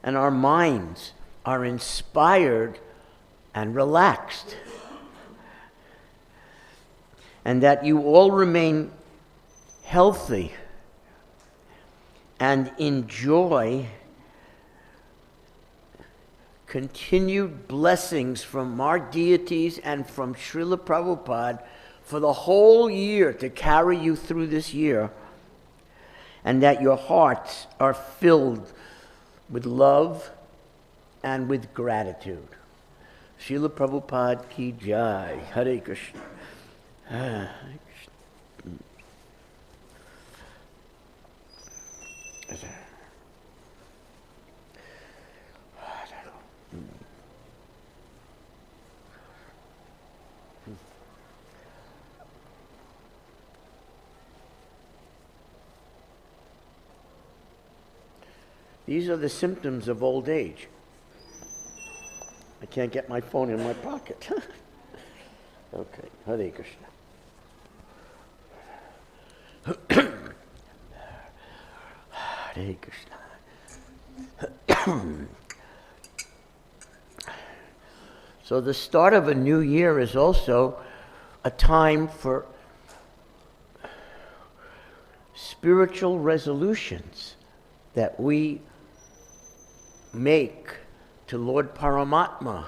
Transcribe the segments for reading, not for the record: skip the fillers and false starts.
and our minds are inspired and relaxed. And that you all remain healthy and enjoy continued blessings from our deities and from Srila Prabhupada for the whole year to carry you through this year, and that your hearts are filled with love and with gratitude. Srila Prabhupada ki jai. Hare Krishna. Hare Krishna. These are the symptoms of old age. I can't get my phone in my pocket. Okay, Hare Krishna. Hare Krishna. So the start of a new year is also a time for spiritual resolutions that we make to Lord Paramatma,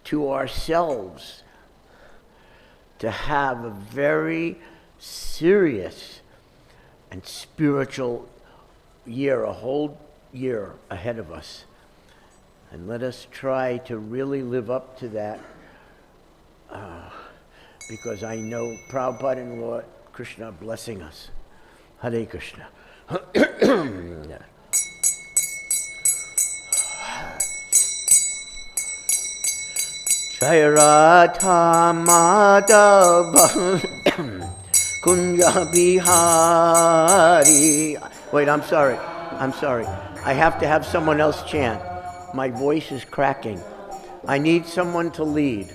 to ourselves, to have a very serious and spiritual year, a whole year ahead of us. And let us try to really live up to that, because I know Prabhupada and Lord Krishna are blessing us. Hare Krishna. Jaya Radha Madhava Kunja Bihari. Wait, I'm sorry. I have to have someone else chant. My voice is cracking. I need someone to lead.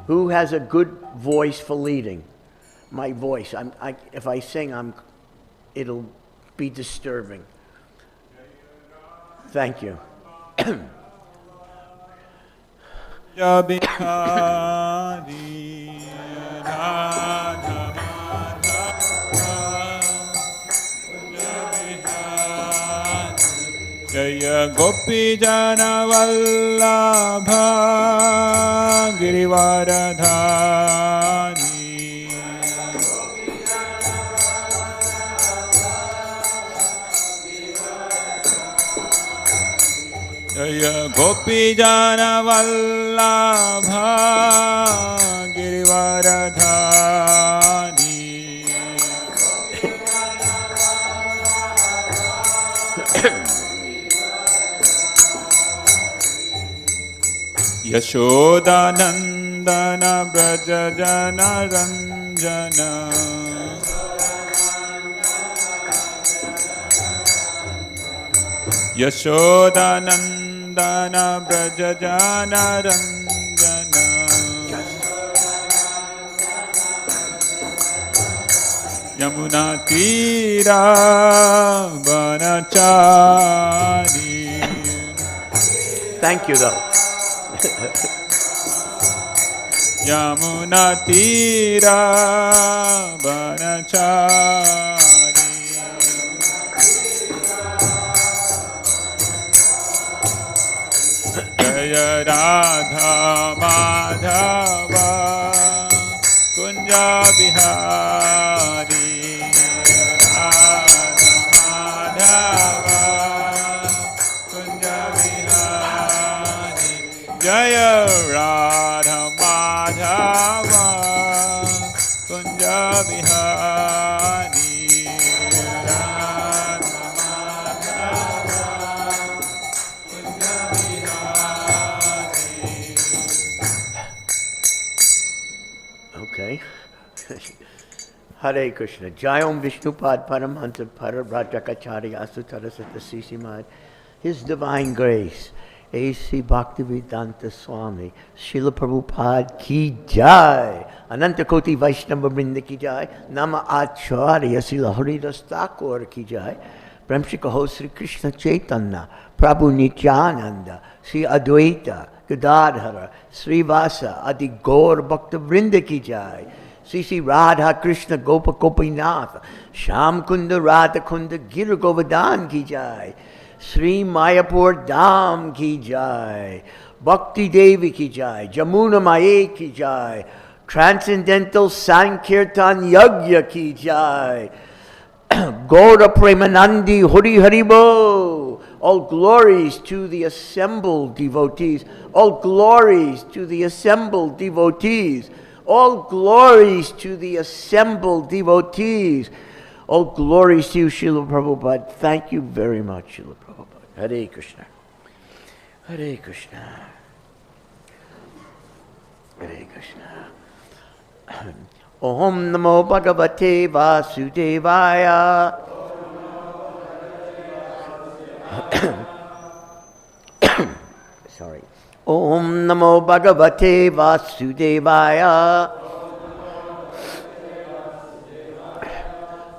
Who has a good voice for leading? My voice. If I sing, it'll be disturbing. Thank you. Jaya Gopi Jana Vallabha Girivaradhari Jaya Gopi Jana Vallabha Girivaradhari Yashoda Nandana Braja Jana Ranjana Yashoda Nandana Braja Jana Ranjana Yamuna Tira Vanachari. Thank you, though. Yamuna Tira Vanachari Jaya Radha Madhava Kunja Bihari Radha Madhava Kunja Bihari Jaya Radha Madhava Kunja Bihari Radha Madhava Kunja Bihari. Okay. Hare Krishna. Jayom Vishnupad Paramhansa Parabhrakacharya Asutarasata Sisimad. His Divine Grace, A.C. Bhaktivedanta Swami, Srila Prabhupada ki jai, Ananta Koti Vaishnava Vrinda ki jai, Nama Acharya Srila Haridas Thakur ki jai, Premshikaho Sri Krishna Chaitanya, Prabhu Nityananda, Sri Advaita, Gadadhara, Srivasa, Adi Gaur Bhakta Vrinda ki jai. Sri Radha Krishna Gopa Gopinath, Sham Kunda Radha Kunda Gir Govardhan ki jai. Sri Mayapur Dham ki jai. Bhakti Devi ki jai. Jamuna Maye ki jai. Transcendental Sankirtan Yagya ki jai. Gaura Premanandi Hari Haribo. All glories to the assembled devotees. All glories to the assembled devotees. All glories to the assembled devotees. All glories to you, Srila Prabhupada. Thank you very much, Srila Prabhupada. Hare Krishna. Hare Krishna. Hare Krishna. Om Namo Bhagavate Vasudevaya. Sorry. Om Namo Bhagavate Vasudevaya.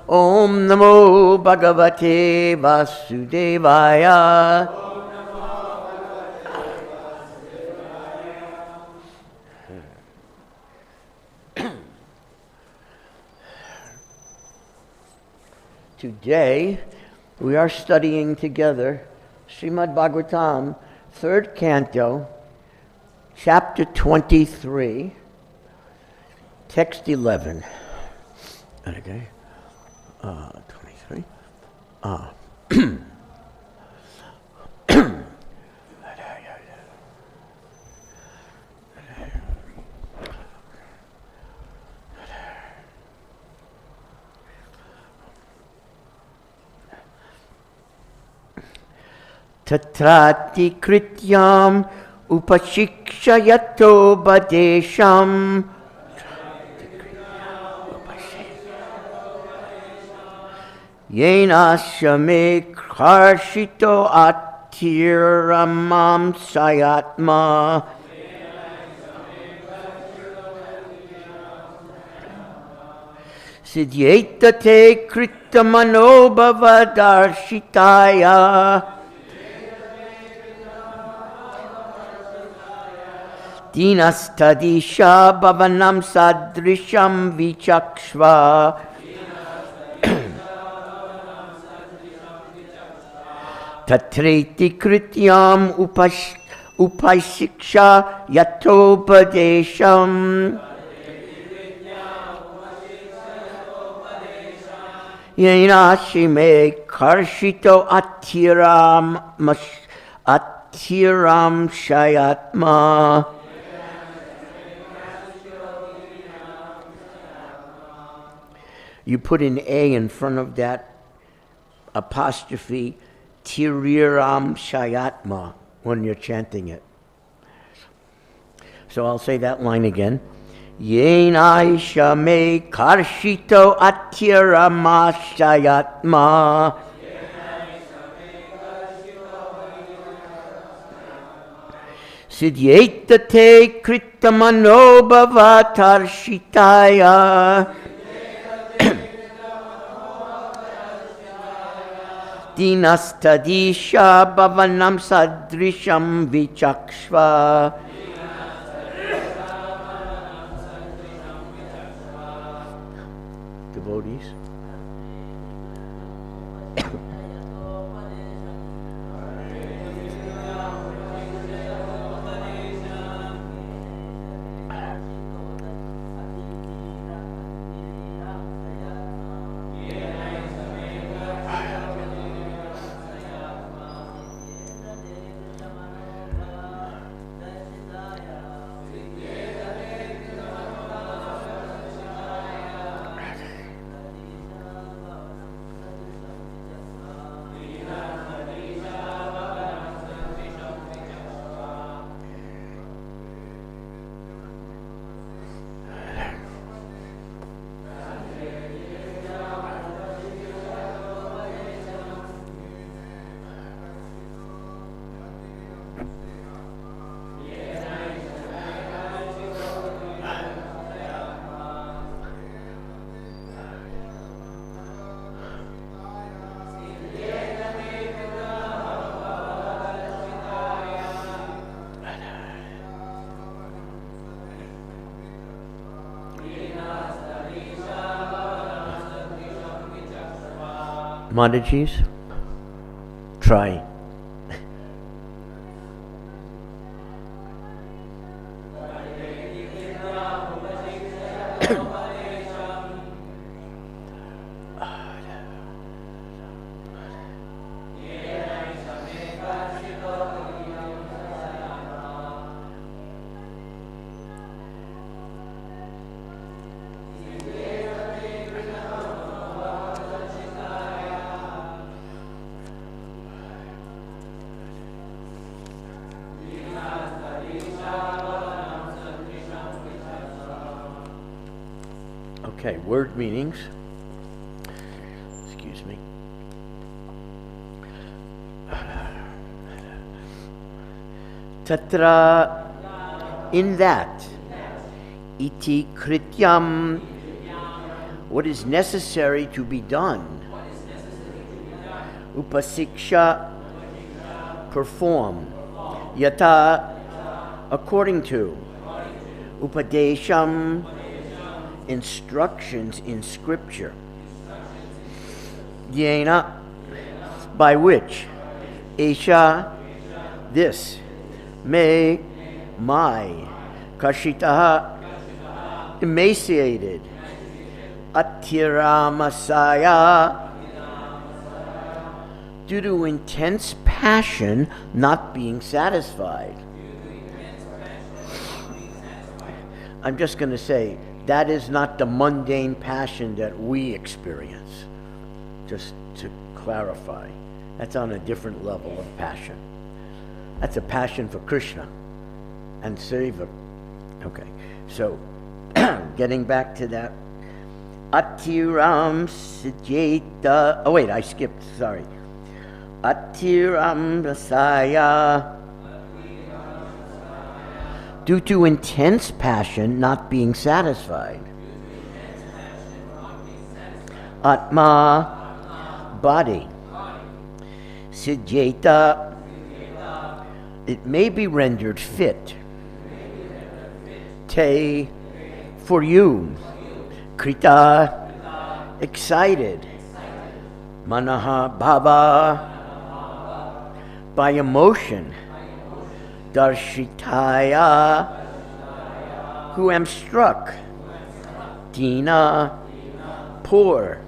Om Namo Bhagavate Vasudevaya. Today, we are studying together Srimad Bhagavatam, 3rd Canto, Chapter 23, Text 11. Okay. 23. tatreti-kṛtyam upaśikṣa yathopadeśaṁ. Yenaiṣa me karśito ātiriraṁ-sayātmā. Siddhyeta te kṛta-manobhava-dharṣitāyā. Dīnas tadisha bhavanam sadṛśam vicakṣva. tatreti-kṛtyam upaśikṣa yathopadeśaṁ. Yenaiṣa me karśito atirirāṁ-sayātmā. You put an A in front of that apostrophe, tiriraṁ-sayātmā, when you're chanting it. So I'll say that line again. Yenaiṣa me karśito atirirāṁ-sayātmā. Siddhyeta te kṛta-manobhava-dharṣitāyā. Dīnas tadisha bhavanam sadṛśam vicakṣva. Devotees. Mataji's? Try. Okay, word meanings. Excuse me. Tatra, in that. Iti-kṛtyam, what is necessary to be done. Upaśikṣa, perform. Yathā, according to. Upadeśam, instructions in scripture. Yena, by which. Eṣaḥ, this. My. Karśitaḥ, emaciated. Ātiriraṁ-sayā, due to intense passion not being satisfied. I'm just going to say, that is not the mundane passion that we experience. Just to clarify, that's on a different level of passion. That's a passion for Krishna and Seva. Okay, so getting back to that. Atiramsayā. Oh wait, I skipped, sorry. Atiramsayā. Due to intense passion not being satisfied. Ātmā, body. Siddhyeta, it may be rendered fit. Te, for you. Kṛta, excited. Manaḥ-bhava, by emotion. Dharṣitāyā, who am struck. Dīnaḥ, poor.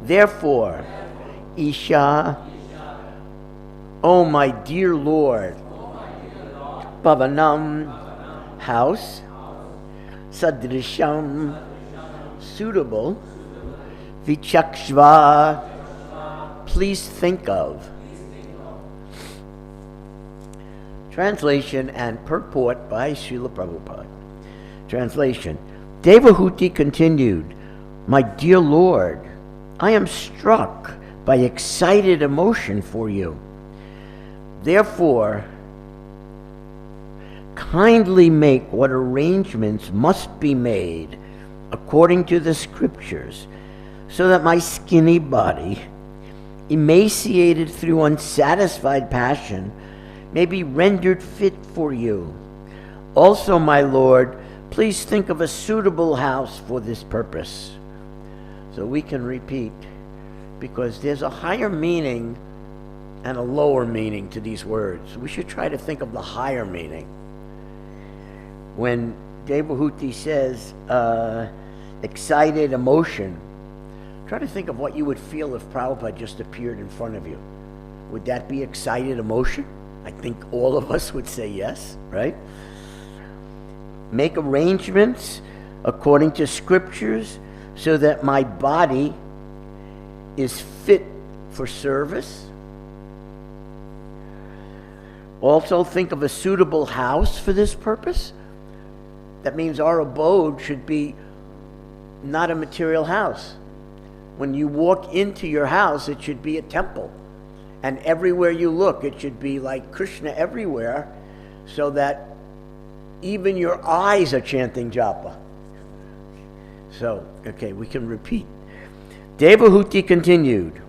Therefore. eṣaḥ, O my dear Lord. Bhavanam, house. sadṛśam, suitable. Vicakṣva, please think of. Translation and purport by Srila Prabhupada. Translation. Devahūti continued, my dear Lord, I am struck by excited emotion for you. Therefore, kindly make what arrangements must be made according to the scriptures, so that my skinny body, emaciated through unsatisfied passion, may be rendered fit for you. Also, my Lord, please think of a suitable house for this purpose. So we can repeat, because there's a higher meaning and a lower meaning to these words. We should try to think of the higher meaning. When Devahūti says excited emotion, try to think of what you would feel if Prabhupada just appeared in front of you. Would that be excited emotion? I think all of us would say yes, right? Make arrangements according to scriptures so that my body is fit for service. Also think of a suitable house for this purpose. That means our abode should be not a material house. When you walk into your house, it should be a temple. And everywhere you look, it should be like Krishna everywhere, so that even your eyes are chanting japa. So, okay, we can repeat. Devahūti continued,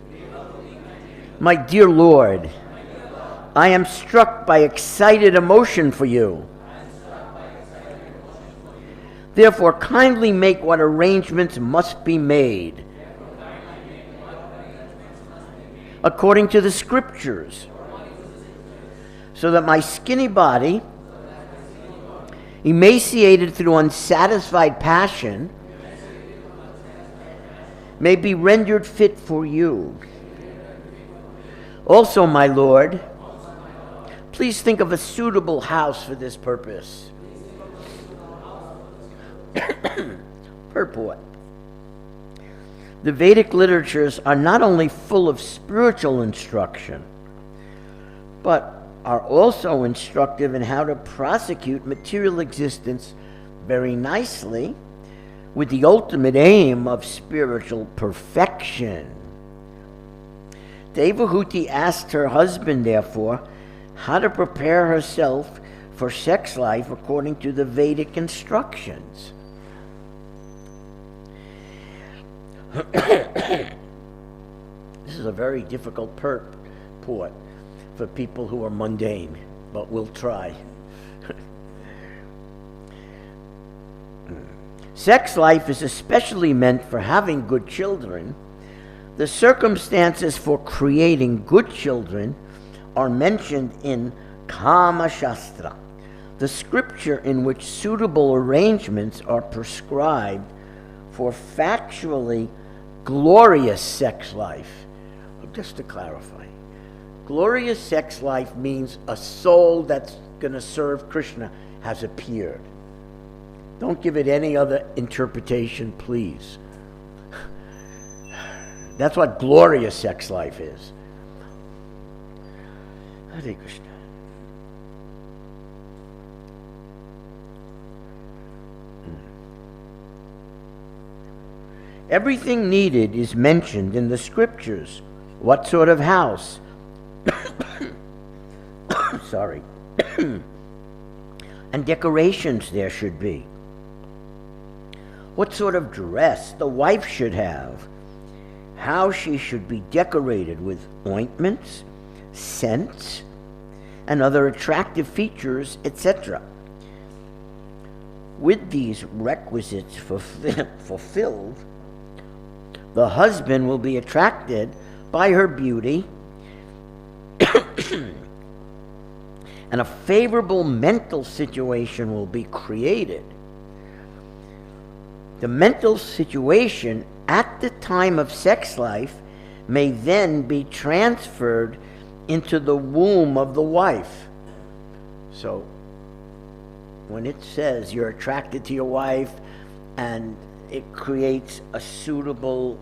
my dear Lord, I am struck by excited emotion for you. Therefore, kindly make what arrangements must be made according to the scriptures, so that my skinny body, emaciated through unsatisfied passion, may be rendered fit for you. Also, my Lord, please think of a suitable house for this purpose. Purport. The Vedic literatures are not only full of spiritual instruction, but are also instructive in how to prosecute material existence very nicely, with the ultimate aim of spiritual perfection. Devahūti asked her husband, therefore, how to prepare herself for sex life according to the Vedic instructions. This is a very difficult purport for people who are mundane, but we'll try. Sex life is especially meant for having good children. The circumstances for creating good children are mentioned in Kama Shastra, the scripture in which suitable arrangements are prescribed for factually glorious sex life. Just to clarify, glorious sex life means a soul that's going to serve Krishna has appeared. Don't give it any other interpretation, please. That's what glorious sex life is. Hare Krishna. Everything needed is mentioned in the scriptures. What sort of house? Sorry. And decorations there should be. What sort of dress the wife should have. How she should be decorated with ointments, scents, and other attractive features, etc. With these requisites fulfilled, the husband will be attracted by her beauty, and a favorable mental situation will be created. The mental situation at the time of sex life may then be transferred into the womb of the wife. So, when it says you're attracted to your wife and it creates a suitable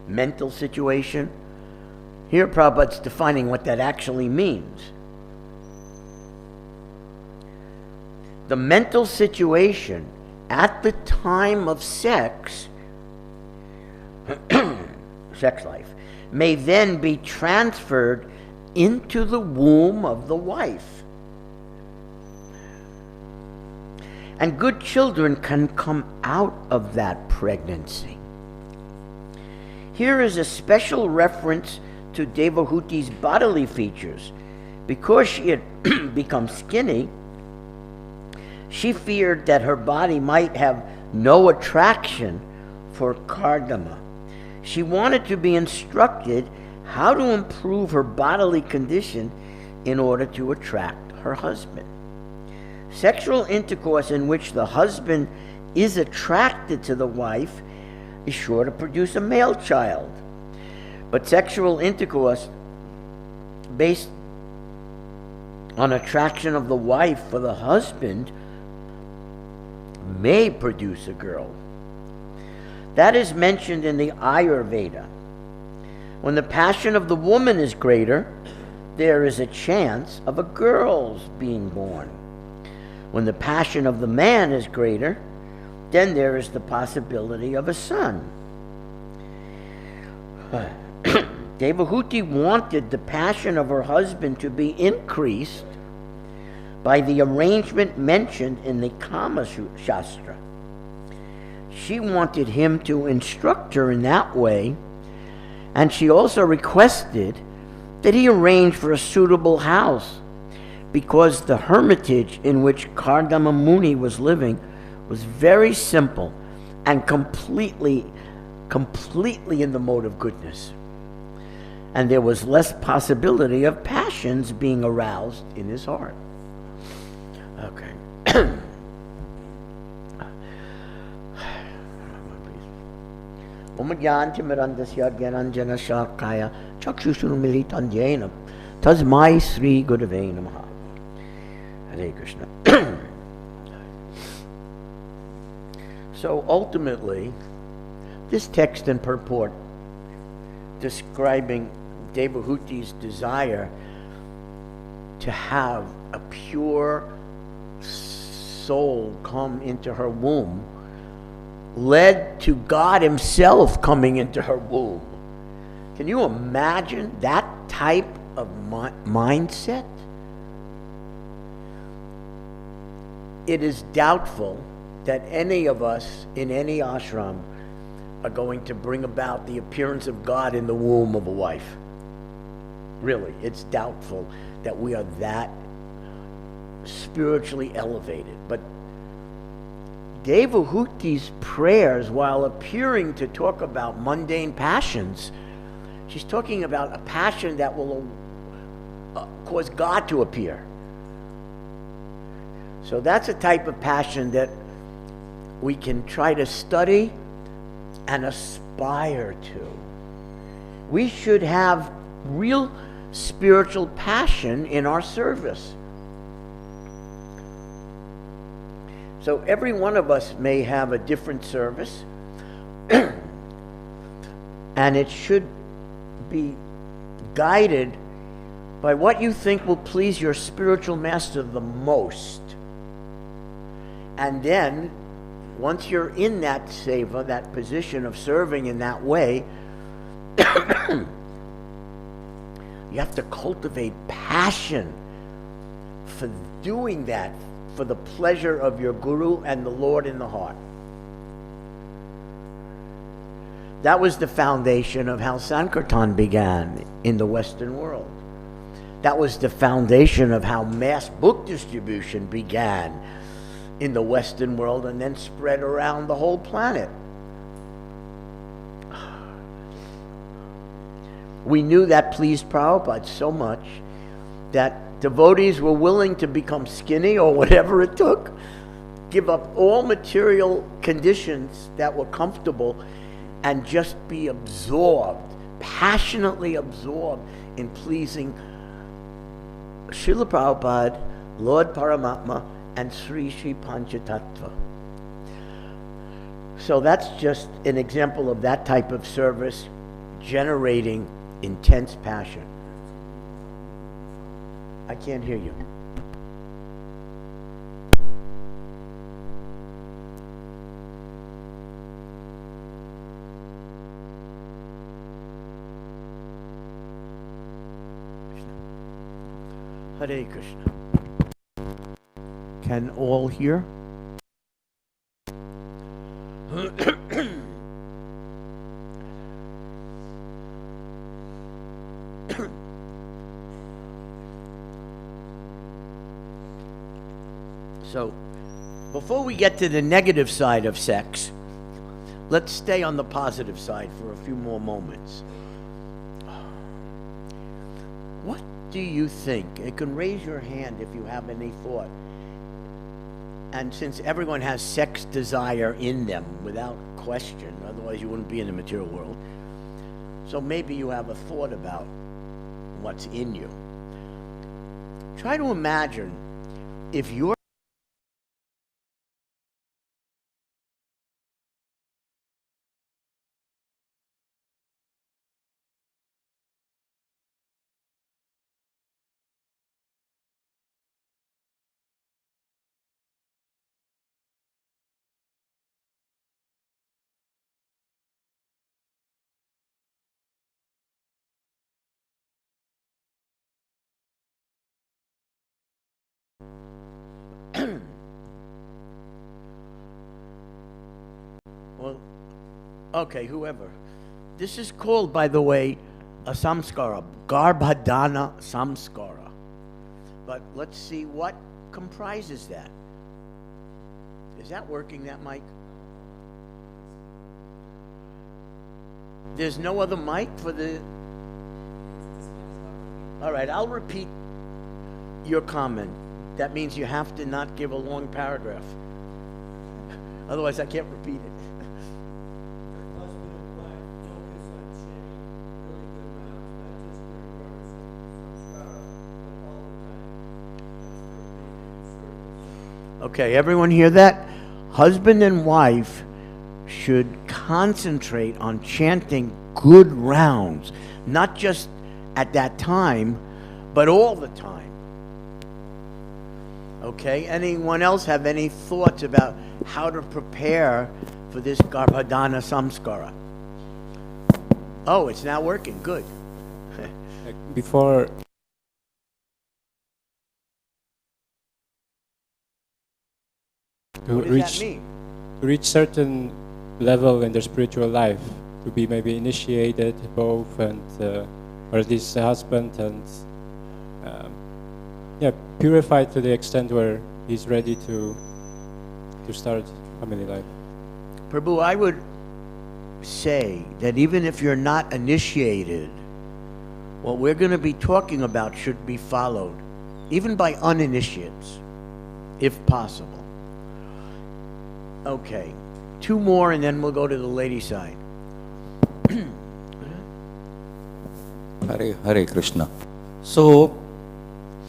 mental situation, here Prabhupada's defining what that actually means. The mental situation at the time of sex life, may then be transferred into the womb of the wife. And good children can come out of that pregnancy. Here is a special reference to Devahūti's bodily features. Because she had become skinny, she feared that her body might have no attraction for kṛta-manobhava. She wanted to be instructed how to improve her bodily condition in order to attract her husband. Sexual intercourse in which the husband is attracted to the wife is sure to produce a male child. But sexual intercourse based on attraction of the wife for the husband may produce a girl. That is mentioned in the Ayurveda. When the passion of the woman is greater, there is a chance of a girl's being born. When the passion of the man is greater, then there is the possibility of a son. Devahūti wanted the passion of her husband to be increased by the arrangement mentioned in the Kama Shastra. She wanted him to instruct her in that way, and she also requested that he arrange for a suitable house, because the hermitage in which Kardama Muni was living was very simple and completely completely in the mode of goodness. And there was less possibility of passions being aroused in his heart. Okay. Om-gyantimirandasya gyananjana-shalakaya chakshushrumilitanjena tasmai Sri Gurave Namaha. Hare Krishna. So ultimately, this text and purport describing Devahūti's desire to have a pure soul come into her womb led to God himself coming into her womb. Can you imagine that type of mindset? It is doubtful that any of us in any ashram are going to bring about the appearance of God in the womb of a wife. Really, it's doubtful that we are that spiritually elevated. But Devahūti's prayers, while appearing to talk about mundane passions, she's talking about a passion that will cause God to appear. So that's a type of passion that we can try to study and aspire to. We should have real spiritual passion in our service. So every one of us may have a different service, and it should be guided by what you think will please your spiritual master the most. And then, once you're in that seva, that position of serving in that way, you have to cultivate passion for doing that for the pleasure of your Guru and the Lord in the heart. That was the foundation of how Sankirtan began in the Western world. That was the foundation of how mass book distribution began in the Western world and then spread around the whole planet. We knew that pleased Prabhupada so much that devotees were willing to become skinny or whatever it took, give up all material conditions that were comfortable, and just be absorbed, passionately absorbed in pleasing Srila Prabhupada, Lord Paramatma, and Sri Sri Panchatattva. So that's just an example of that type of service generating intense passion. I can't hear you. Hare Krishna. Can all hear? So, before we get to the negative side of sex, let's stay on the positive side for a few more moments. What do you think? You can raise your hand if you have any thought. And since everyone has sex desire in them, without question, otherwise you wouldn't be in the material world. So maybe you have a thought about what's in you. Try to imagine if you're well, okay, whoever. This is called, by the way, a samskara, garbhadana samskara. But let's see what comprises that. Is that working, that mic? There's no other mic for the... All right, I'll repeat your comment. That means you have to not give a long paragraph. Otherwise, I can't repeat it. Husband and wife focus on chanting really good rounds, not just during samskara, but all the time. That's their breathing service. Okay, everyone hear that? Husband and wife should concentrate on chanting good rounds, not just at that time, but all the time. Okay, anyone else have any thoughts about how to prepare for this Garbhadana Samskara? Oh, it's now working, good. Before What does that mean? to reach certain level in their spiritual life, to be maybe initiated both, and or at least the husband, and purified to the extent where he's ready to start family life. Prabhu, I would say that even if you're not initiated, what we're going to be talking about should be followed, even by uninitiates, if possible. Okay, 2 more and then we'll go to the lady side. Hare Krishna. So,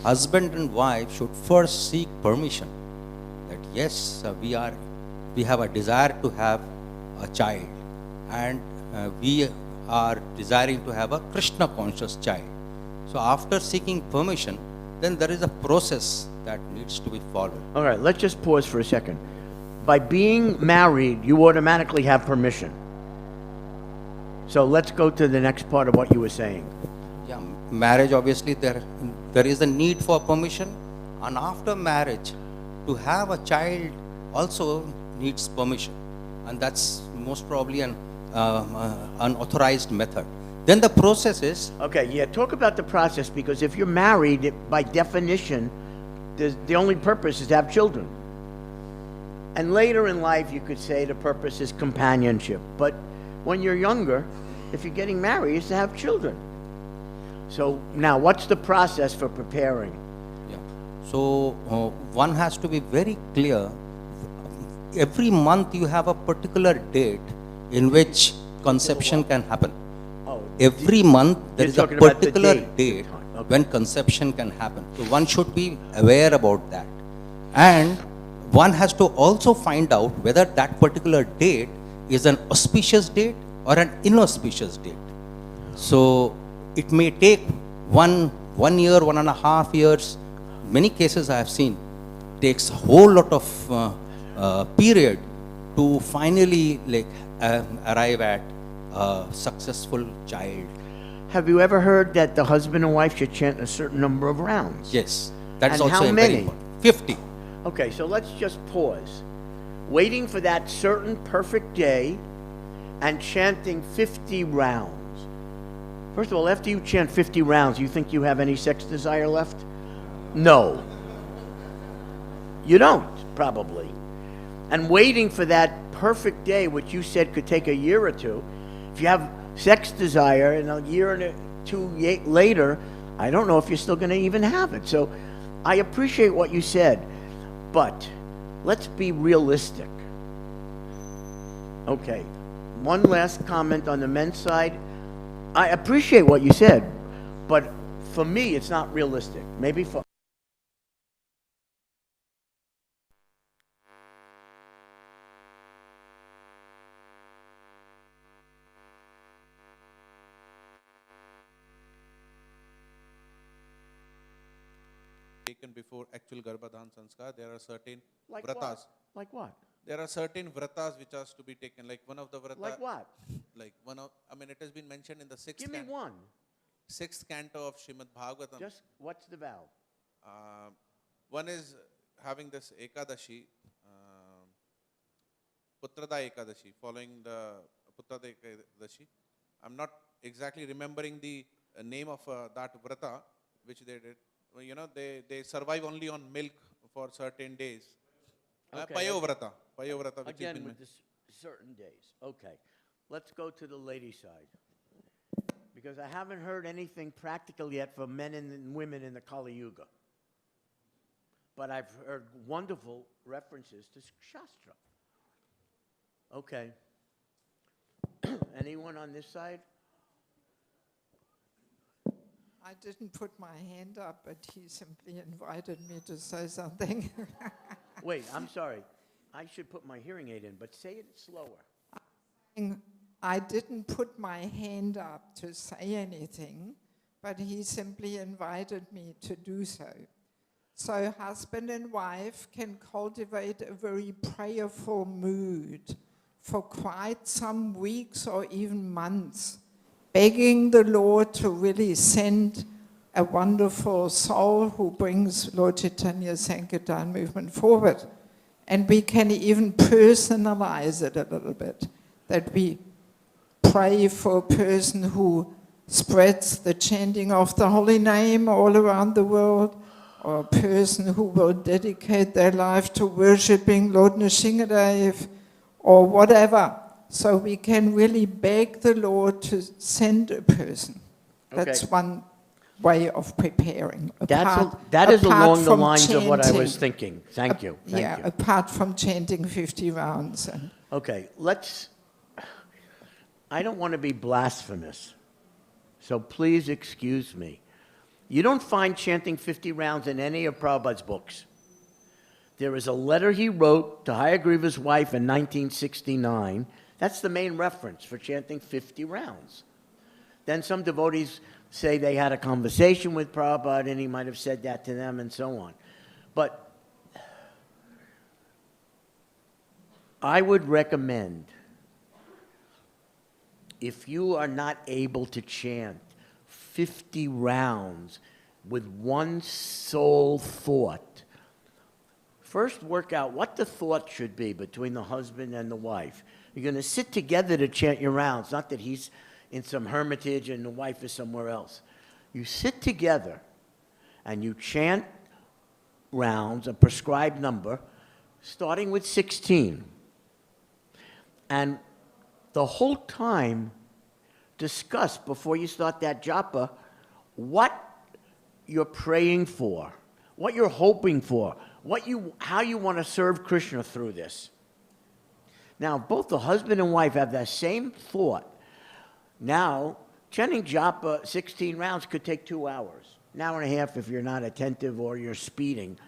husband and wife should first seek permission that yes, we have a desire to have a child, and we are desiring to have a Krishna conscious child. So after seeking permission, then there is a process that needs to be followed. All right, let's just pause for a second. By being married, you automatically have permission. So let's go to the next part of what you were saying. Yeah, marriage, obviously there is a need for permission, and after marriage to have a child also needs permission, and that's most probably an unauthorized method. Then the process is... Okay, yeah, talk about the process, because if you're married, by definition, the only purpose is to have children. And later in life, you could say the purpose is companionship. But when you're younger, if you're getting married, it's to have children. So now, what's the process for preparing? Yeah. So one has to be very clear. Every month you have a particular date in which conception can happen. Oh, Every month there you're is a talking about the particular date. date Okay. when conception can happen. So one should be aware about that. And one has to also find out whether that particular date is an auspicious date or an inauspicious date. So it may take one year, 1.5 years. Many cases I have seen takes a whole lot of period to finally arrive at a successful child. Have you ever heard that the husband and wife should chant a certain number of rounds? Yes, that is And also how a many? very important. 50. Okay, so let's just pause. Waiting for that certain perfect day and chanting 50 rounds. First of all, after you chant 50 rounds, you think you have any sex desire left? No. You don't, probably. And waiting for that perfect day, which you said could take a year or two, if you have sex desire and a year and 2 later, I don't know if you're still going to even have it. So I appreciate what you said, but let's be realistic. Okay, one last comment on the men's side. I appreciate what you said, but for me, it's not realistic. Maybe for... Taken before actual Garbhadhan Sanskar, there are certain Like vratas. what? Like what? There are certain vratas which are to be taken. Like one of the vratas. Like what? Like one of, I mean, it has been mentioned in the Give me one. sixth canto of Srimad Bhagavatam. Just, what's the vow? One is having this Ekadashi, Putrada Ekadashi, following the Putrada Ekadashi. I'm not exactly remembering the name of that vrata which they did. You know, they survive only on milk for certain days. Okay. Payovrata, which Again, has been with this certain days. Okay. let's go to the lady side. Because I haven't heard anything practical yet for men and women in the Kali Yuga. But I've heard wonderful references to Shastra. Okay. Anyone on this side? I didn't put my hand up, but he simply invited me to say something. Wait, I'm sorry. I should put my hearing aid in, but say it slower. I didn't put my hand up to say anything, but he simply invited me to do so. So husband and wife can cultivate a very prayerful mood for quite some weeks or even months, begging the Lord to really send a wonderful soul who brings Lord Chaitanya's Sankirtan movement forward. And we can even personalize it a little bit, that we pray for a person who spreads the chanting of the holy name all around the world, or a person who will dedicate their life to worshipping Lord Nrsimhadev, or whatever. So we can really beg the Lord to send a person. That's Okay. one way of preparing. That is apart along the from lines of what I was chanting. thinking. Thank you. Thank Yeah, you. apart from chanting 50 rounds. And Okay, I don't want to be blasphemous, so please excuse me. You don't find chanting 50 rounds in any of Prabhupada's books. There is a letter he wrote to Hayagriva's wife in 1969. That's the main reference for chanting 50 rounds. Then some devotees say they had a conversation with Prabhupada and he might have said that to them and so on. But I would recommend, if you are not able to chant 50 rounds with one sole thought, first work out what the thought should be between the husband and the wife. You're going to sit together to chant your rounds, not that he's in some hermitage and the wife is somewhere else. You sit together and you chant rounds, a prescribed number, starting with 16. And the whole time, discuss before you start that japa what you're praying for, what you're hoping for, how you want to serve Krishna through this. Now, both the husband and wife have that same thought. Now, chanting japa 16 rounds could take 2 hours, an hour and a half if you're not attentive or you're speeding.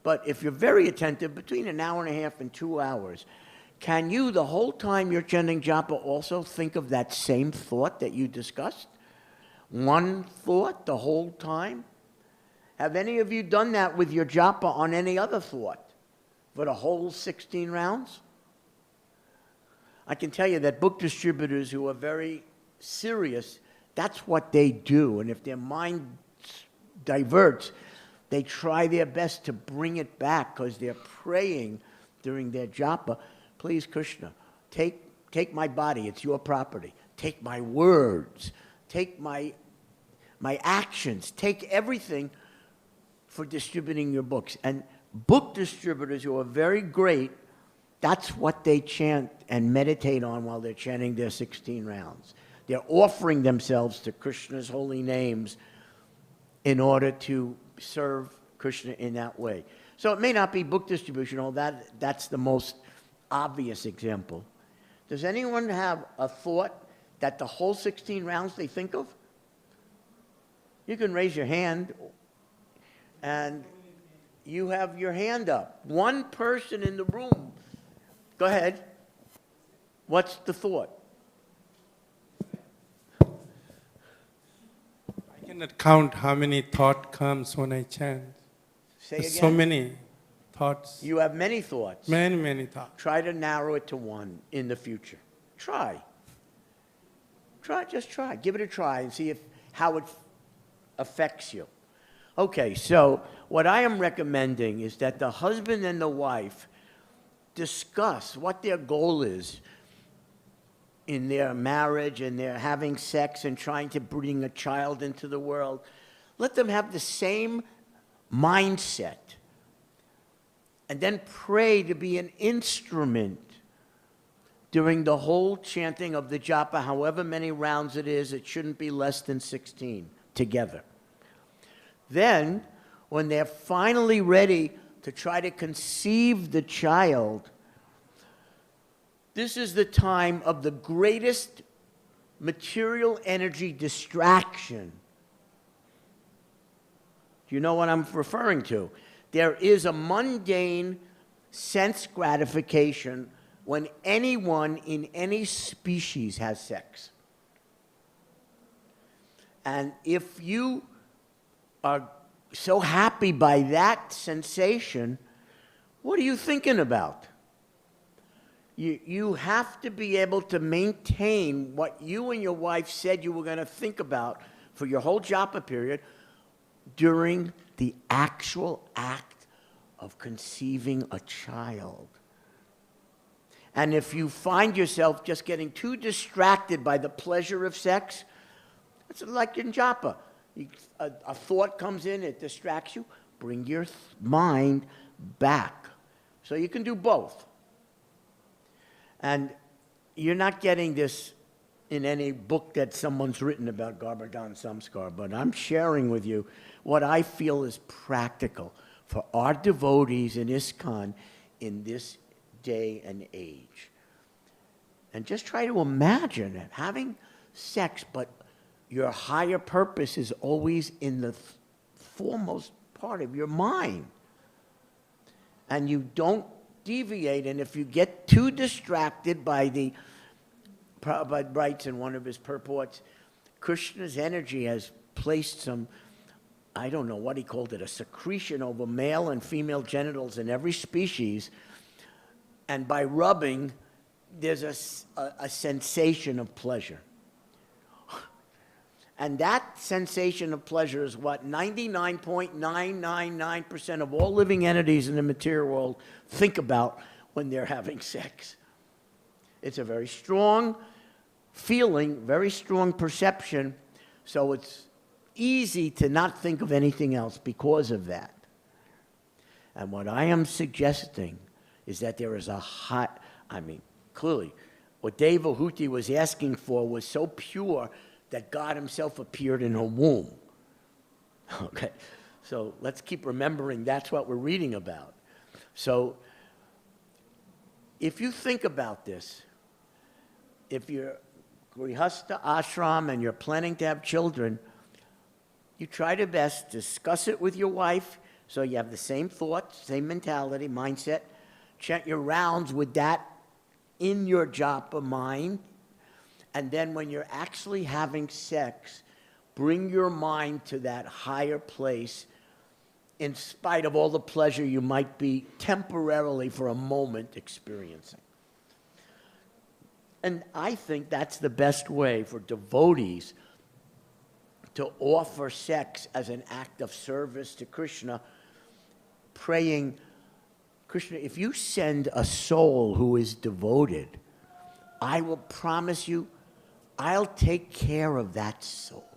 But if you're very attentive, between an hour and a half and 2 hours, can you, the whole time you're chanting japa, also think of that same thought that you discussed? One thought the whole time? Have any of you done that with your japa on any other thought for the whole 16 rounds? I can tell you that book distributors who are very serious, that's what they do. And if their mind diverts, they try their best to bring it back because they're praying during their japa. Please, Krishna, take my body, it's your property. Take my words, take my actions, take everything for distributing your books. And book distributors who are very great, that's what they chant and meditate on while they're chanting their 16 rounds. They're offering themselves to Krishna's holy names in order to serve Krishna in that way. So it may not be book distribution, although that's the most obvious example. Does anyone have a thought that the whole 16 rounds they think of? You can raise your hand, and you have your hand up. One person in the room. Go ahead. What's the thought? I cannot count how many thought comes when I chant. Say There's again. so many thoughts. You have many thoughts. Many thoughts. Try to narrow it to one in the future. Try. Just try. Give it a try and see how it affects you. Okay, so what I am recommending is that the husband and the wife discuss what their goal is in their marriage and their having sex and trying to bring a child into the world. Let them have the same mindset. And then pray to be an instrument during the whole chanting of the japa, however many rounds it is, it shouldn't be less than 16 together. Then, when they're finally ready to try to conceive the child, this is the time of the greatest material energy distraction. Do you know what I'm referring to? There is a mundane sense gratification when anyone in any species has sex. And if you are so happy by that sensation, what are you thinking about? You have to be able to maintain what you and your wife said you were going to think about for your whole japa period during the actual act of conceiving a child. And if you find yourself just getting too distracted by the pleasure of sex, it's like in japa. A thought comes in, it distracts you. Bring your mind back. So you can do both. And you're not getting this in any book that someone's written about Garbhadan Samskar, but I'm sharing with you what I feel is practical for our devotees in ISKCON in this day and age. And just try to imagine it, having sex, but your higher purpose is always in the foremost part of your mind. And you don't deviate, and if you get too distracted by the, Prabhupada writes in one of his purports, Krishna's energy has placed some, I don't know what he called it, a secretion over male and female genitals in every species, and by rubbing, there's a sensation of pleasure. And that sensation of pleasure is what 99.999% of all living entities in the material world think about when they're having sex. It's a very strong feeling, very strong perception, so it's easy to not think of anything else because of that. And what I am suggesting is that there is a hot, clearly, what Devahūti was asking for was so pure that God himself appeared in her womb. Okay, so let's keep remembering that's what we're reading about. So if you think about this, if you're grihastha ashram and you're planning to have children, you try to best discuss it with your wife so you have the same thoughts, same mentality, mindset. Chant your rounds with that in your japa mind. And then when you're actually having sex, bring your mind to that higher place in spite of all the pleasure you might be temporarily for a moment experiencing. And I think that's the best way for devotees to offer sex as an act of service to Krishna, praying, Krishna, if you send a soul who is devoted, I will promise you I'll take care of that soul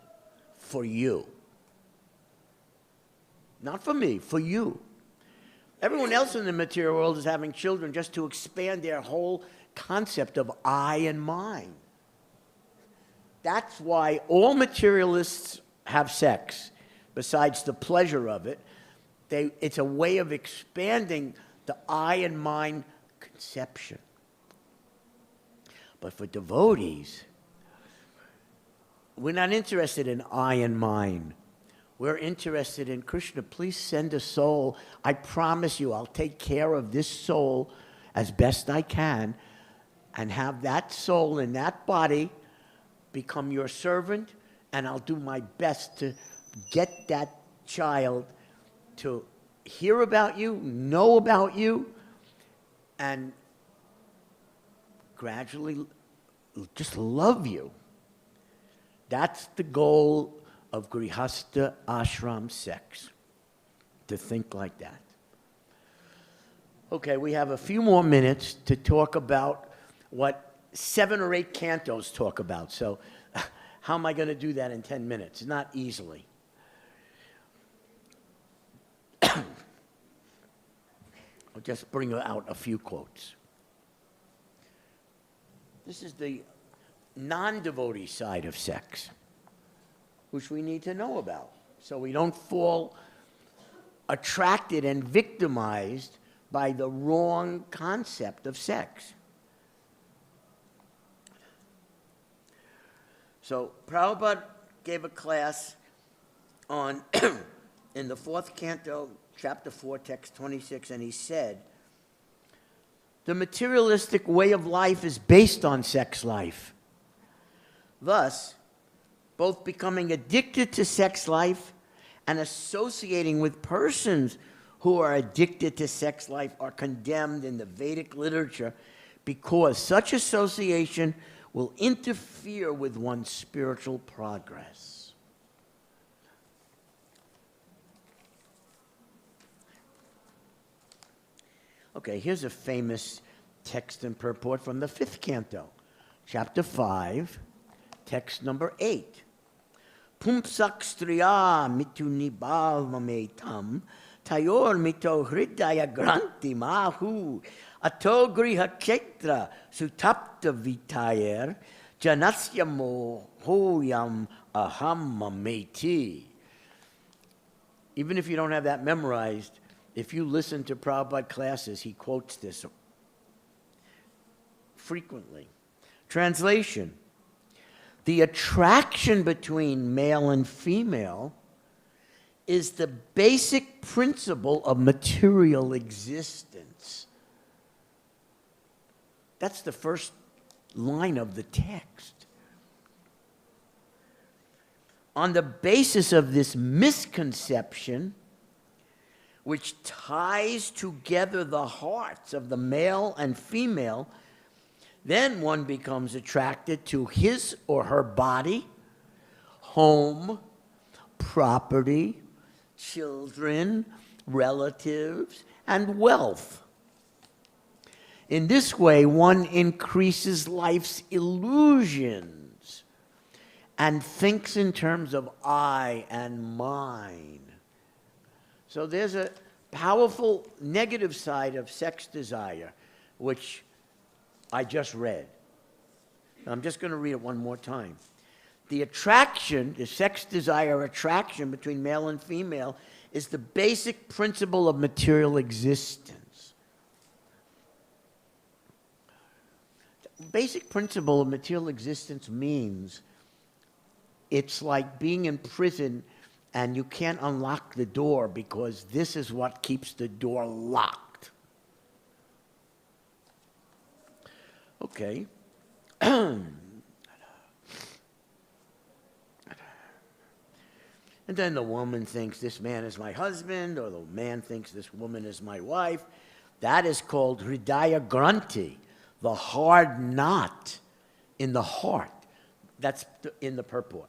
for you. Not for me, for you. Everyone else in the material world is having children just to expand their whole concept of I and mine. That's why all materialists have sex, besides the pleasure of it. It's a way of expanding the I and mine conception. But for devotees, we're not interested in I and mine. We're interested in Krishna, please send a soul. I promise you I'll take care of this soul as best I can and have that soul in that body become your servant, and I'll do my best to get that child to hear about you, know about you, and gradually just love you. That's the goal of grihastha ashram sex, to think like that. Okay, we have a few more minutes to talk about what 7 or 8 cantos talk about. So how am I going to do that in 10 minutes? Not easily. I'll just bring out a few quotes. This is the non-devotee side of sex, which we need to know about, so we don't fall attracted and victimized by the wrong concept of sex. So Prabhupada gave a class on in the 4th canto, chapter 4, text 26, and he said, the materialistic way of life is based on sex life. Thus, both becoming addicted to sex life and associating with persons who are addicted to sex life are condemned in the Vedic literature because such association will interfere with one's spiritual progress. Okay, here's a famous text and purport from the 5th canto, chapter 5, text number 8. Pumsak-striya mitu-nibhava-metam tayor mito hridaya-granti mahu ato griha-kshetra sutapta-vitayer janasya mohoyam aham-mameti. Even if you don't have that memorized, if you listen to Prabhupada classes, he quotes this frequently. Translation: the attraction between male and female is the basic principle of material existence. That's the first line of the text. On the basis of this misconception, which ties together the hearts of the male and female, then one becomes attracted to his or her body, home, property, children, relatives, and wealth. In this way, one increases life's illusions and thinks in terms of I and mine. So there's a powerful negative side of sex desire, which I just read. I'm just going to read it one more time. The attraction, the sex desire attraction between male and female is the basic principle of material existence. The basic principle of material existence means it's like being in prison and you can't unlock the door because this is what keeps the door locked. Okay. And then the woman thinks this man is my husband, or the man thinks this woman is my wife. That is called hridaya granti, the hard knot in the heart. That's in the purport.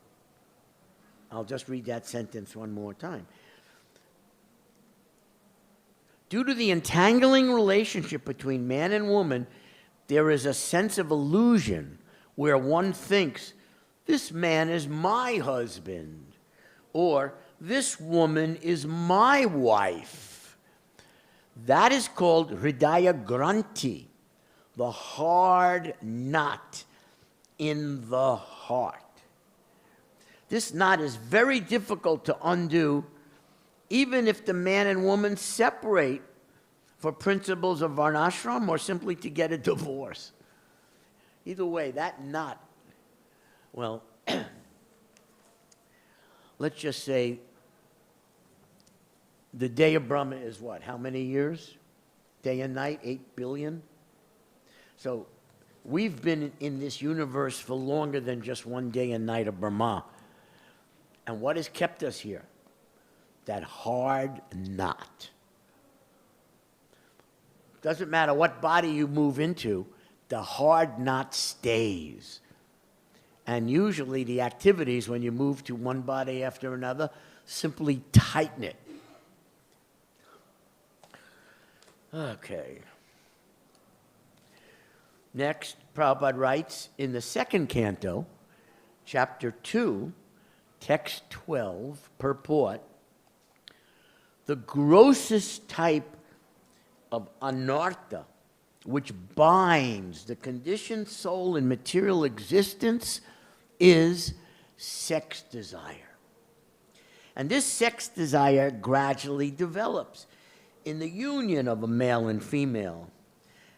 I'll just read that sentence one more time. Due to the entangling relationship between man and woman, there is a sense of illusion where one thinks, this man is my husband, or this woman is my wife. That is called hridaya granti, the hard knot in the heart. This knot is very difficult to undo, even if the man and woman separate for principles of varnashram or simply to get a divorce. Either way, that knot, well, let's just say the day of Brahma is what? How many years? Day and night, 8 billion? So we've been in this universe for longer than just one day and night of Brahma. And what has kept us here? That hard knot. Doesn't matter what body you move into, the hard knot stays. And usually the activities, when you move to one body after another, simply tighten it. Okay. Next, Prabhupada writes in the 2nd canto, chapter 2, text 12, purport, the grossest type of anartha which binds the conditioned soul in material existence is sex desire. And this sex desire gradually develops in the union of a male and female.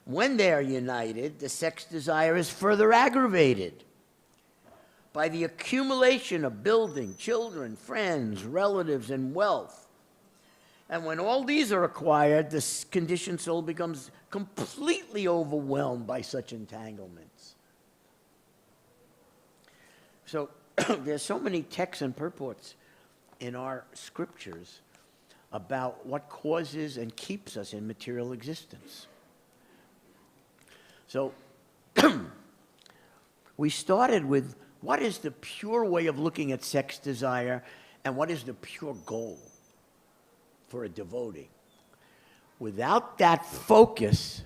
When they are united, the sex desire is further aggravated by the accumulation of building, children, friends, relatives, and wealth. And when all these are acquired, the conditioned soul becomes completely overwhelmed by such entanglements. So there's so many texts and purports in our scriptures about what causes and keeps us in material existence. So we started with what is the pure way of looking at sex desire and what is the pure goal for a devotee. Without that focus,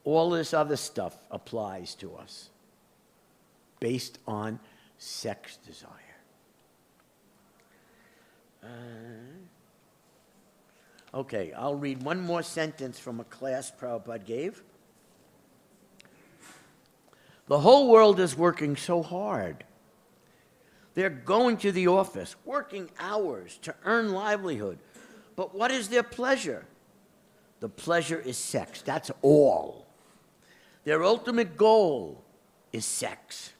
all this other stuff applies to us based on sex desire. Okay, I'll read one more sentence from a class Prabhupada gave. The whole world is working so hard. They're going to the office, working hours to earn livelihood. But what is their pleasure? The pleasure is sex. That's all. Their ultimate goal is sex.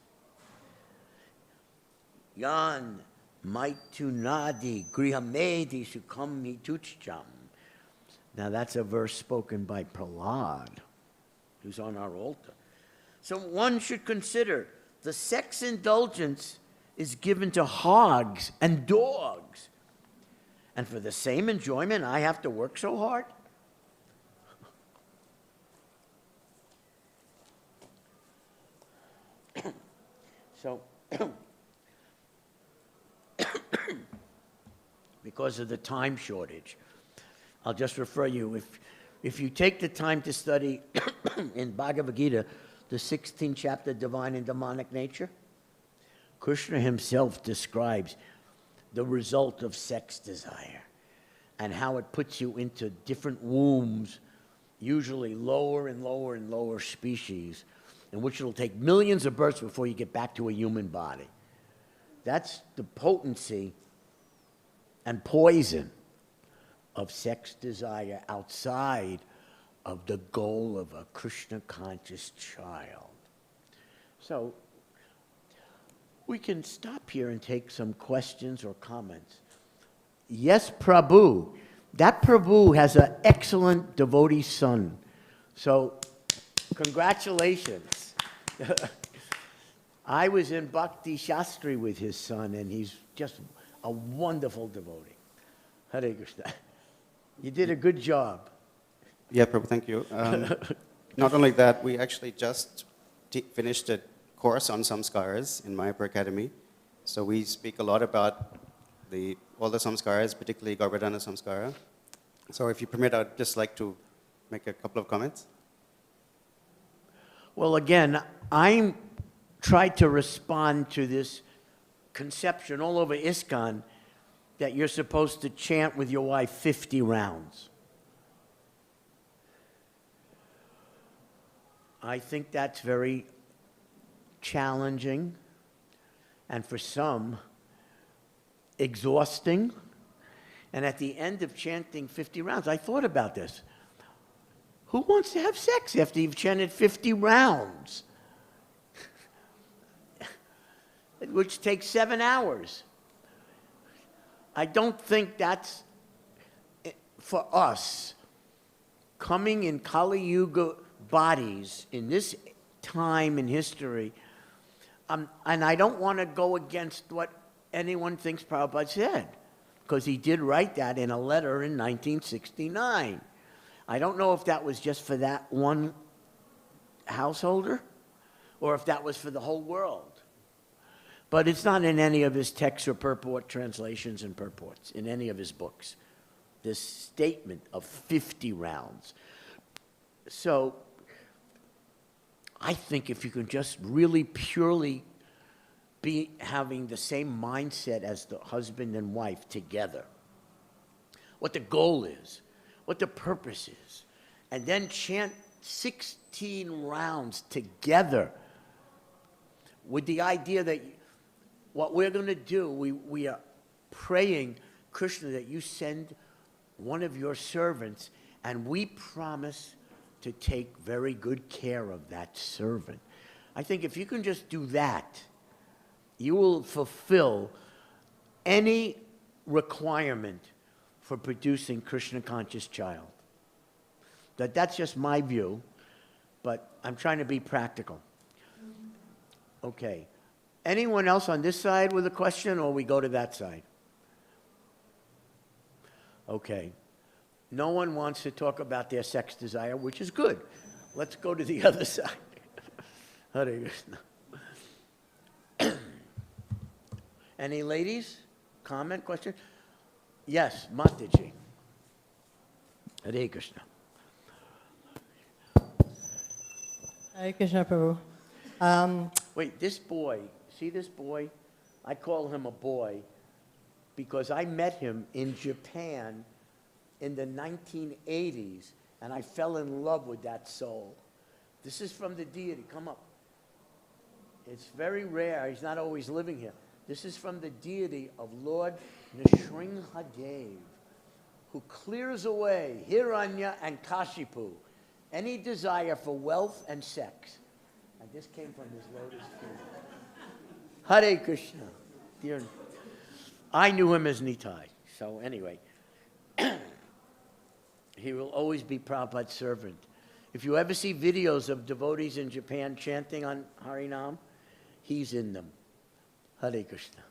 Yan maitunadi grihamedi sukam tucham. Now that's a verse spoken by Prahlad, who's on our altar. So one should consider the sex indulgence is given to hogs and dogs. And for the same enjoyment, I have to work so hard? So, because of the time shortage, I'll just refer you, if you take the time to study in Bhagavad Gita, the 16th chapter, Divine and Demonic Nature, Krishna himself describes the result of sex desire and how it puts you into different wombs, usually lower and lower and lower species, in which it'll take millions of births before you get back to a human body. That's the potency and poison of sex desire outside of the goal of a Krishna-conscious child. So we can stop here and take some questions or comments. Yes, Prabhu. That Prabhu has an excellent devotee son. So congratulations. I was in Bhakti Shastri with his son, and he's just a wonderful devotee. Hare Krishna. You did a good job. Yeah, Prabhu, thank you. Not only that, we actually just finished a course on samskaras in Mayapur Academy. So we speak a lot about all the samskaras, particularly Garbhadhana samskara. So if you permit, I'd just like to make a couple of comments. Well, again, I tried to respond to this conception all over ISKCON that you're supposed to chant with your wife 50 rounds. I think that's very challenging and for some exhausting. And at the end of chanting 50 rounds, I thought about this. Who wants to have sex after you've chanted 50 rounds? Which takes 7 hours. I don't think that's for us coming in Kali Yuga bodies in this time in history. And I don't want to go against what anyone thinks Prabhupada said, because he did write that in a letter in 1969. I don't know if that was just for that one householder or if that was for the whole world. But it's not in any of his texts or purport translations and purports, in any of his books, this statement of 50 rounds. So I think if you can just really purely be having the same mindset as the husband and wife together, what the goal is, what the purpose is, and then chant 16 rounds together with the idea that what we're going to do, we are praying, Krishna, that you send one of your servants, and we promise to take very good care of that servant. I think if you can just do that, you will fulfill any requirement for producing Krishna conscious child. That's just my view, but I'm trying to be practical. Okay. Anyone else on this side with a question, or we go to that side? Okay. No one wants to talk about their sex desire, which is good. Let's go to the other side. Hare Krishna. Any ladies? Comment, question? Yes, Mataji. Hare Krishna. Hare Krishna, Prabhu. Wait, this boy, see this boy? I call him a boy because I met him in Japan in the 1980s, and I fell in love with that soul. This is from the deity. Come up. It's very rare. He's not always living here. This is from the deity of Lord Nrsimhadev, who clears away Hiranya and Kashipu, any desire for wealth and sex. And this came from his lotus feet. Hare Krishna. Dear, I knew him as Nitai. So anyway, he will always be Prabhupada's servant. If you ever see videos of devotees in Japan chanting on Harinam, he's in them. Hare Krishna.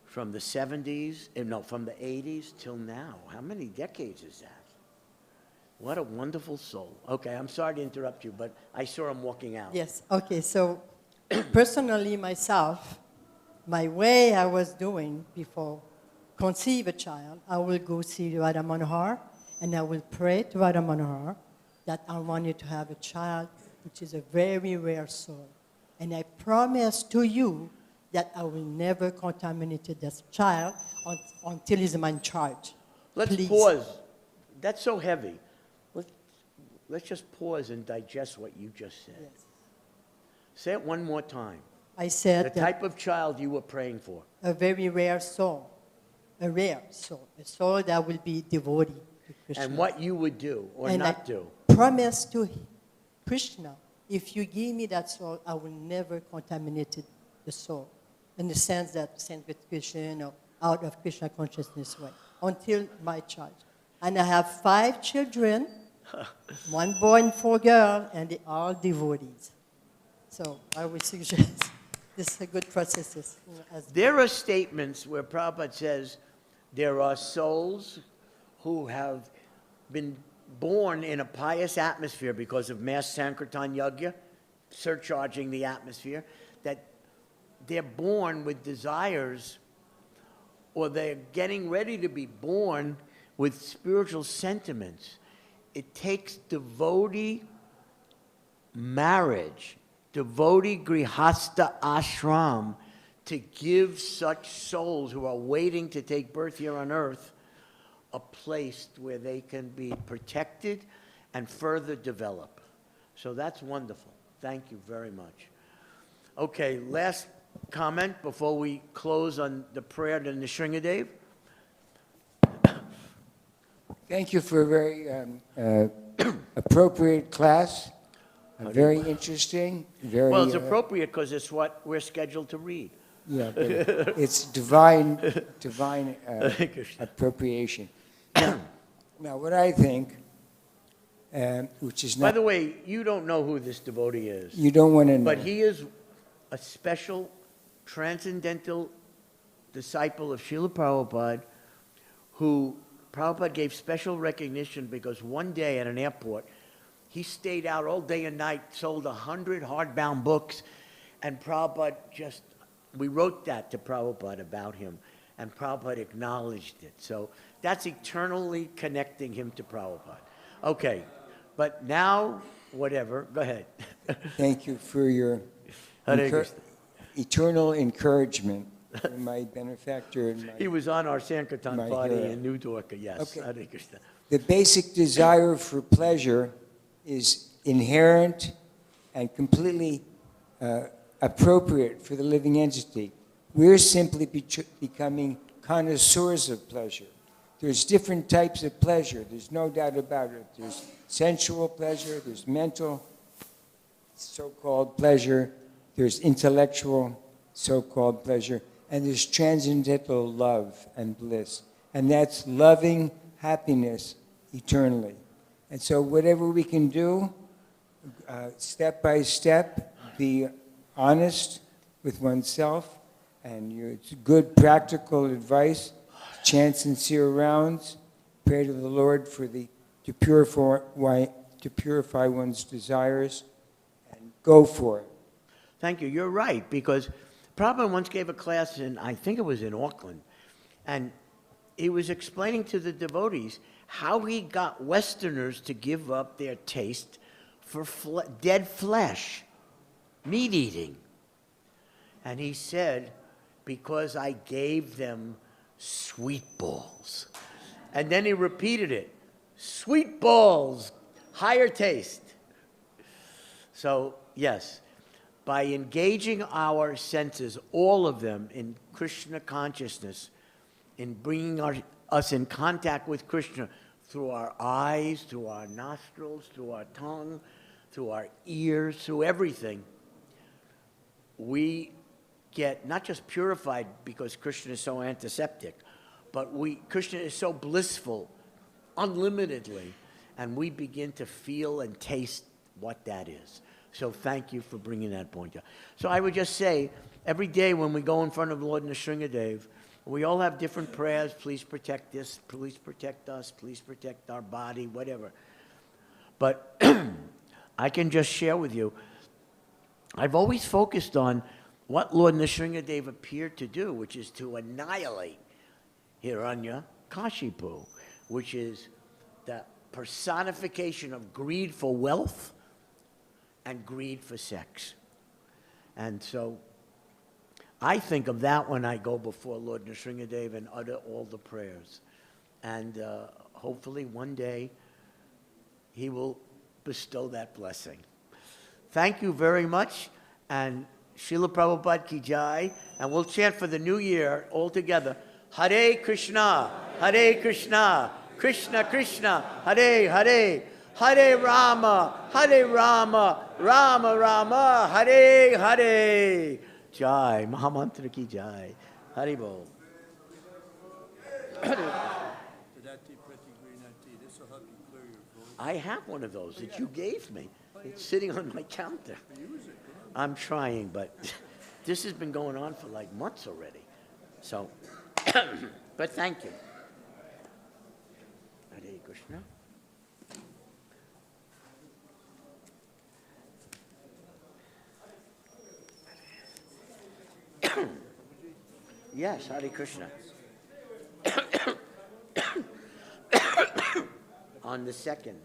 From the 70s, from the 80s till now. How many decades is that? What a wonderful soul. Okay, I'm sorry to interrupt you, but I saw him walking out. Yes, okay, so personally myself, my way I was doing before conceive a child, I will go see Radha Manohar, and I will pray to Radha Manohar that I want you to have a child which is a very rare soul. And I promise to you that I will never contaminate this child until he's in charge. Let's Please. pause. That's so heavy. Let's just pause and digest what you just said. Yes. Say it one more time. I said The type of child you were praying for. a very rare soul, a soul that will be devotee to Krishna. And what you would do or And not I do. promise to Krishna, if you give me that soul, I will never contaminate the soul, in the sense that sanctification or out of Krishna consciousness way, until my child. And I have 5 children, 1 boy and 4 girls, and they are all devotees. So I would suggest this is a good process. There are statements where Prabhupada says there are souls who have been born in a pious atmosphere because of mass Sankirtan Yajna, surcharging the atmosphere, that they're born with desires, or they're getting ready to be born with spiritual sentiments. It takes devotee marriage, devotee grihastha ashram, to give such souls who are waiting to take birth here on earth a place where they can be protected and further develop. So that's wonderful. Thank you very much. Okay, last comment before we close on the prayer to Nrsimhadev. Thank you for a very appropriate class. Very interesting. Very, Well, it's appropriate because it's what we're scheduled to read. Yeah, but it's divine appropriation. Now, what I think, which is not... By the way, you don't know who this devotee is. You don't want to know. But he is a special transcendental disciple of Srila Prabhupada, who Prabhupada gave special recognition because one day at an airport, he stayed out all day and night, sold 100 hardbound books, and Prabhupada we wrote that to Prabhupada about him, and Prabhupada acknowledged it. So that's eternally connecting him to Prabhupada. Okay, but now, whatever, go ahead. Thank you for your eternal encouragement. My benefactor and my... He was on our Sankirtan party hero. in New Dwarka, yes. Okay. Hare Krishna. the basic desire for pleasure is inherent and completely appropriate for the living entity. We're simply becoming connoisseurs of pleasure. There's different types of pleasure. There's no doubt about it. There's sensual pleasure. There's mental, so-called pleasure. There's intellectual, so-called pleasure. And there's transcendental love and bliss. And that's loving happiness eternally. And so whatever we can do, step by step, be honest with oneself, and it's good practical advice. Chant sincere rounds, pray to the Lord to purify one's desires, and go for it. Thank you. You're right, because Prabhupada once gave a class I think it was in Auckland, and he was explaining to the devotees how he got Westerners to give up their taste for dead flesh, meat eating. And he said, because I gave them sweet balls. And then he repeated it, sweet balls, higher taste. So, yes, by engaging our senses, all of them, in Krishna consciousness, in bringing us in contact with Krishna through our eyes, through our nostrils, through our tongue, through our ears, through everything, we get not just purified because Krishna is so antiseptic, but Krishna is so blissful unlimitedly, and we begin to feel and taste what that is. So thank you for bringing that point up. So I would just say, every day when we go in front of Lord Nrsingadev, we all have different prayers. Please protect this, please protect us, please protect our body, whatever. But I can just share with you, I've always focused on what Lord Nrsingadev appeared to do, which is to annihilate Hiranyakashipu, which is the personification of greed for wealth and greed for sex. And so I think of that when I go before Lord Nrsingadev and utter all the prayers. And hopefully one day he will bestow that blessing. Thank you very much, and Srila Prabhupada ki jai, and we'll chant for the new year all together. Hare Krishna, Krishna Krishna, Hare Hare, Hare Rama, Rama Rama, Hare Hare. Jai, Mahamantra ki jai. Haribol. I have one of those that you gave me. It's sitting on my counter. I'm trying, but this has been going on for like months already. So, but thank you. Hare Krishna. Yes, Hare Krishna. On the 2nd.